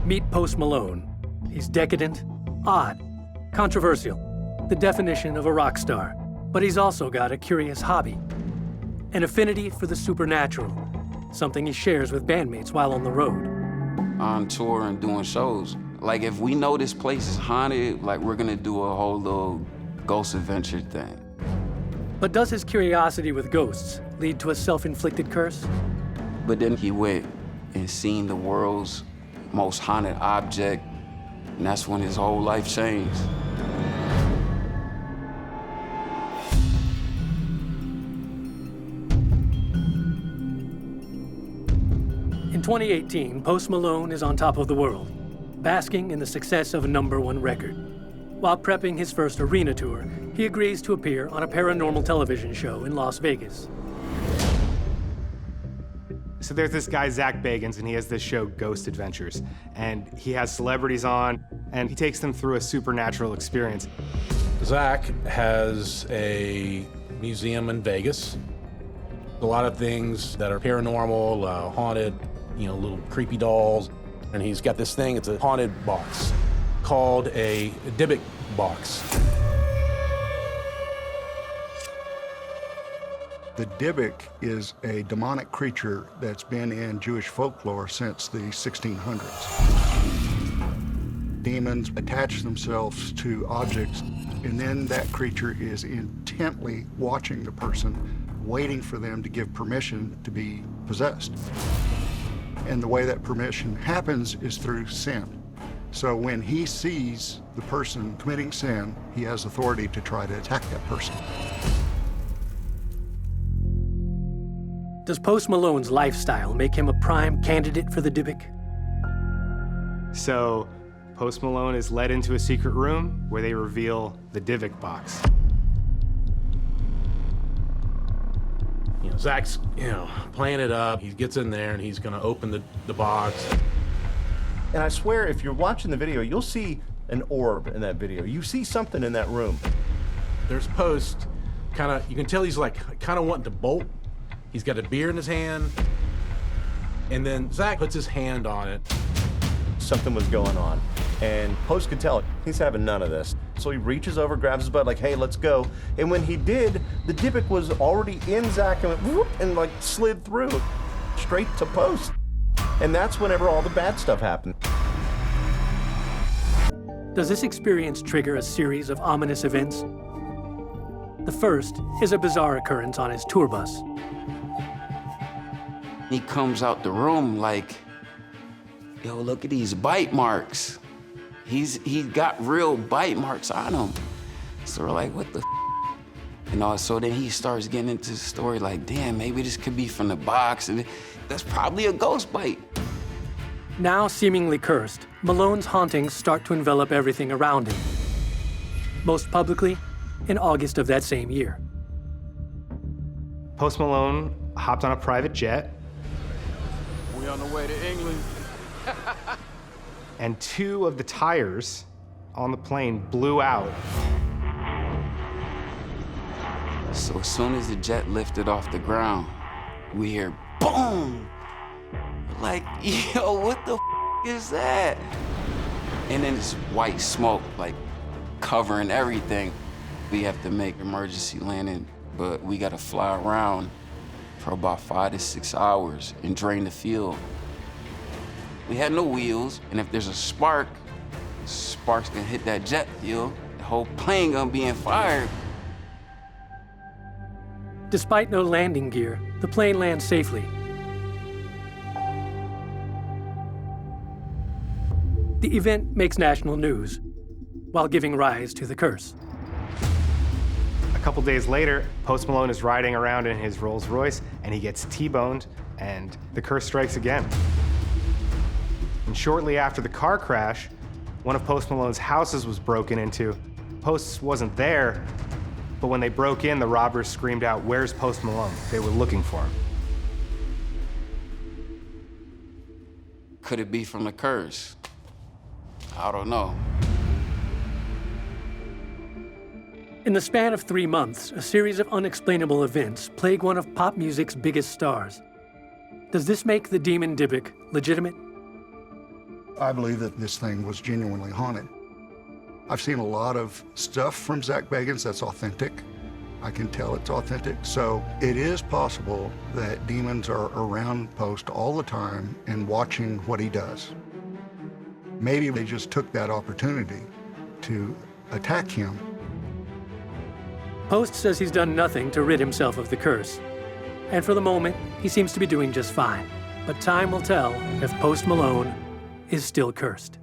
Meet Post Malone. He's decadent, odd, controversial, the definition of a rock star. But he's also got a curious hobby, an affinity for the supernatural, something he shares with bandmates while on the road. On tour and doing shows, like if we know this place is haunted, like we're gonna do a whole little ghost adventure thing. But does his curiosity with ghosts lead to a self-inflicted curse? But then he went and seen the world's most haunted object, and that's when his whole life changed. In 2018, Post Malone is on top of the world, basking in the success of a #1 record. While prepping his first arena tour, he agrees to appear on a paranormal television show in Las Vegas. So there's this guy, Zach Bagans, and he has this show, Ghost Adventures. And he has celebrities on, and he takes them through a supernatural experience. Zach has a museum in Vegas. A lot of things that are paranormal, haunted, little creepy dolls. And he's got this thing, it's a haunted box called a Dybbuk box. The Dybbuk is a demonic creature that's been in Jewish folklore since the 1600s. Demons attach themselves to objects, and then that creature is intently watching the person, waiting for them to give permission to be possessed. And the way that permission happens is through sin. So when he sees the person committing sin, he has authority to try to attack that person. Does Post Malone's lifestyle make him a prime candidate for the Dybbuk? So Post Malone is led into a secret room where they reveal the Dybbuk box. Zach's, playing it up. He gets in there and he's gonna open the box. And I swear, if you're watching the video, you'll see an orb in that video. You see something in that room. There's Post, you can tell he's kind of wanting to bolt. He's got a beer in his hand. And then Zach puts his hand on it. Something was going on. And Post could tell he's having none of this. So he reaches over, grabs his butt, like, hey, let's go. And when he did, the Dybbuk was already in Zach and went whoop, and slid through straight to Post. And that's whenever all the bad stuff happened. Does this experience trigger a series of ominous events? The first is a bizarre occurrence on his tour bus. He comes out the room like, yo, look at these bite marks. He's got real bite marks on him. So we're like, what the f? So then he starts getting into the story like, damn, maybe this could be from the box, and that's probably a ghost bite. Now seemingly cursed, Malone's hauntings start to envelop everything around him. Most publicly, in August of that same year. Post Malone hopped on a private jet. We on the way to England. And 2 of the tires on the plane blew out. So as soon as the jet lifted off the ground, we hear boom! Like, yo, what the is that? And then it's white smoke, covering everything. We have to make emergency landing, but we gotta fly around for about 5 to 6 hours and drain the fuel. We had no wheels, and if there's a spark, sparks can hit that jet fuel, the whole plane gonna be in fire. Despite no landing gear, the plane lands safely. The event makes national news, while giving rise to the curse. A couple days later, Post Malone is riding around in his Rolls Royce, and he gets T-boned, and the curse strikes again. And shortly after the car crash, one of Post Malone's houses was broken into. Post wasn't there, but when they broke in, the robbers screamed out, "Where's Post Malone?" They were looking for him. Could it be from the curse? I don't know. In the span of 3 months, a series of unexplainable events plague one of pop music's biggest stars. Does this make the demon Dybbuk legitimate? I believe that this thing was genuinely haunted. I've seen a lot of stuff from Zach Bagans that's authentic. I can tell it's authentic. So it is possible that demons are around Post all the time and watching what he does. Maybe they just took that opportunity to attack him. Post says he's done nothing to rid himself of the curse. And for the moment, he seems to be doing just fine. But time will tell if Post Malone is still cursed.